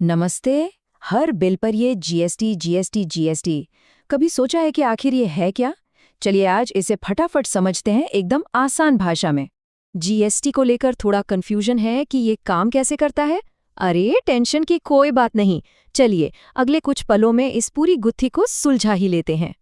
नमस्ते। हर बिल पर ये जीएसटी जीएसटी जीएसटी। कभी सोचा है कि आखिर ये है क्या? चलिए आज इसे फटाफट समझते हैं एकदम आसान भाषा में। जीएसटी को लेकर थोड़ा कंफ्यूजन है कि ये काम कैसे करता है। अरे टेंशन की कोई बात नहीं। चलिए अगले कुछ पलों में इस पूरी गुत्थी को सुलझा ही लेते हैं।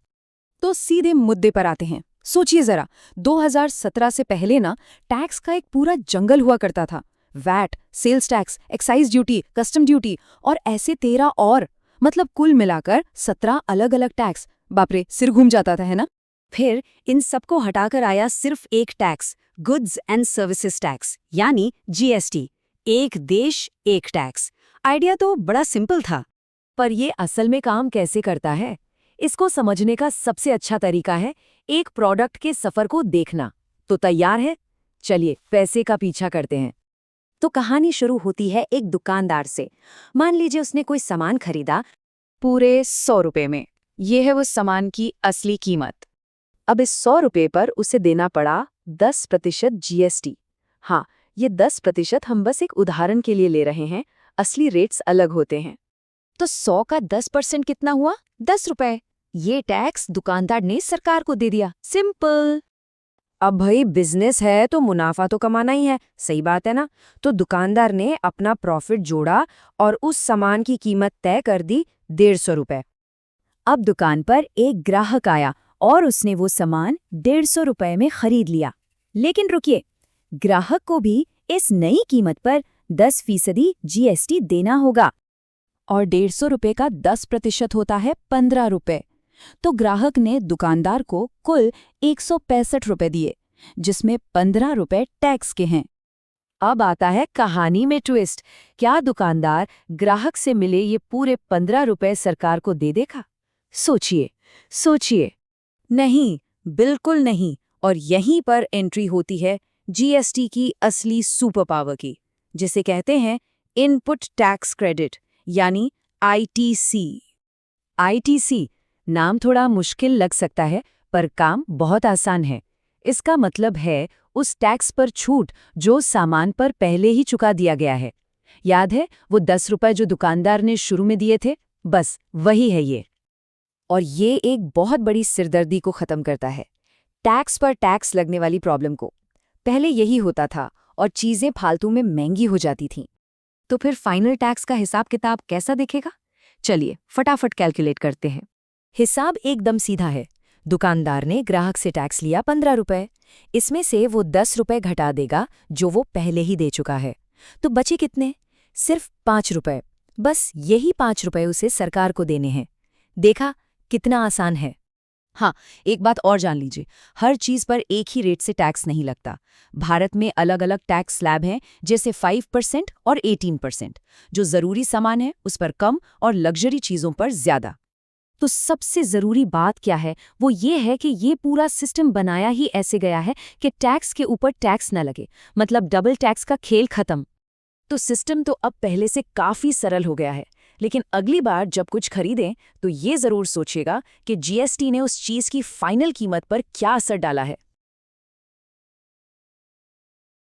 तो सीधे मुद्दे पर आते हैं। सोचिए जरा, 2017 से पहले ना टैक्स का एक पूरा जंगल हुआ करता था। VAT, sales tax, excise duty, custom duty और ऐसे 13 और, मतलब कुल मिलाकर 17 अलग अलग टैक्स। बाप रे, सिर घूम जाता था, है ना। फिर इन सबको हटाकर आया सिर्फ एक tax, goods and services tax, यानी जीएसटी। एक देश एक टैक्स। आइडिया तो बड़ा सिंपल था। पर ये असल में काम कैसे करता है, इसको समझने का सबसे अच्छा तरीका है एक प्रोडक्ट के सफर को देखना। तो तैयार है? चलिए पैसे का पीछा करते हैं। तो कहानी शुरू होती है एक दुकानदार से। मान लीजिए उसने कोई सामान खरीदा पूरे 100 रुपए में। ये है वो सामान की असली कीमत। अब इस 100 रुपये पर उसे देना पड़ा 10% जीएसटी। हाँ, ये 10% हम बस एक उदाहरण के लिए ले रहे हैं, असली रेट्स अलग होते हैं। तो 100 का 10% कितना हुआ? 10 रुपए। ये टैक्स दुकानदार ने सरकार को दे दिया। सिंपल। अब भाई बिजनेस है तो मुनाफा तो कमाना ही है, सही बात है ना। तो दुकानदार ने अपना प्रॉफिट जोड़ा और उस सामान की कीमत तय कर दी 150 रुपए। अब दुकान पर एक ग्राहक आया और उसने वो सामान 150 रुपए में खरीद लिया। लेकिन रुकिए, ग्राहक को भी इस नई कीमत पर 10% जीएसटी देना होगा। और 150 रुपए का 10% होता है 15 रुपए। तो ग्राहक ने दुकानदार को कुल 165 रुपए दिए, जिसमें 15 रुपए टैक्स के हैं। अब आता है कहानी में ट्विस्ट। क्या दुकानदार ग्राहक से मिले ये पूरे 15 रुपए सरकार को दे देगा? सोचिए सोचिए। नहीं, बिल्कुल नहीं। और यहीं पर एंट्री होती है जीएसटी की असली सुपर पावर की, जिसे कहते हैं इनपुट टैक्स क्रेडिट, यानी आईटीसी। आईटीसी नाम थोड़ा मुश्किल लग सकता है, पर काम बहुत आसान है। इसका मतलब है उस टैक्स पर छूट जो सामान पर पहले ही चुका दिया गया है। याद है वो 10 रुपए जो दुकानदार ने शुरू में दिए थे? बस वही है ये। और ये एक बहुत बड़ी सिरदर्दी को खत्म करता है, टैक्स पर टैक्स लगने वाली प्रॉब्लम को। पहले यही होता था और चीजें फालतू में महंगी हो जाती थीं। तो फिर फाइनल टैक्स का हिसाब किताब कैसा दिखेगा? चलिए फटाफट कैलकुलेट करते हैं। हिसाब एकदम सीधा है। दुकानदार ने ग्राहक से टैक्स लिया 15 रुपए। इसमें से वो 10 रुपए घटा देगा जो वो पहले ही दे चुका है। तो बचे कितने? सिर्फ 5 रुपए। बस यही 5 रुपए उसे सरकार को देने हैं। देखा कितना आसान है। हाँ, एक बात और जान लीजिए, हर चीज पर एक ही रेट से टैक्स नहीं लगता। भारत में अलग अलग टैक्स स्लैब हैं, जैसे 5% और 18%। जो जरूरी सामान है उस पर कम और लग्जरी चीजों पर ज्यादा। तो सबसे जरूरी बात क्या है, वो ये है कि ये पूरा सिस्टम बनाया ही ऐसे गया है कि टैक्स के ऊपर टैक्स न लगे, मतलब डबल टैक्स का खेल खत्म। तो सिस्टम तो अब पहले से काफी सरल हो गया है। लेकिन अगली बार जब कुछ खरीदें तो ये जरूर सोचिएगा कि जीएसटी ने उस चीज की फाइनल कीमत पर क्या असर डाला है।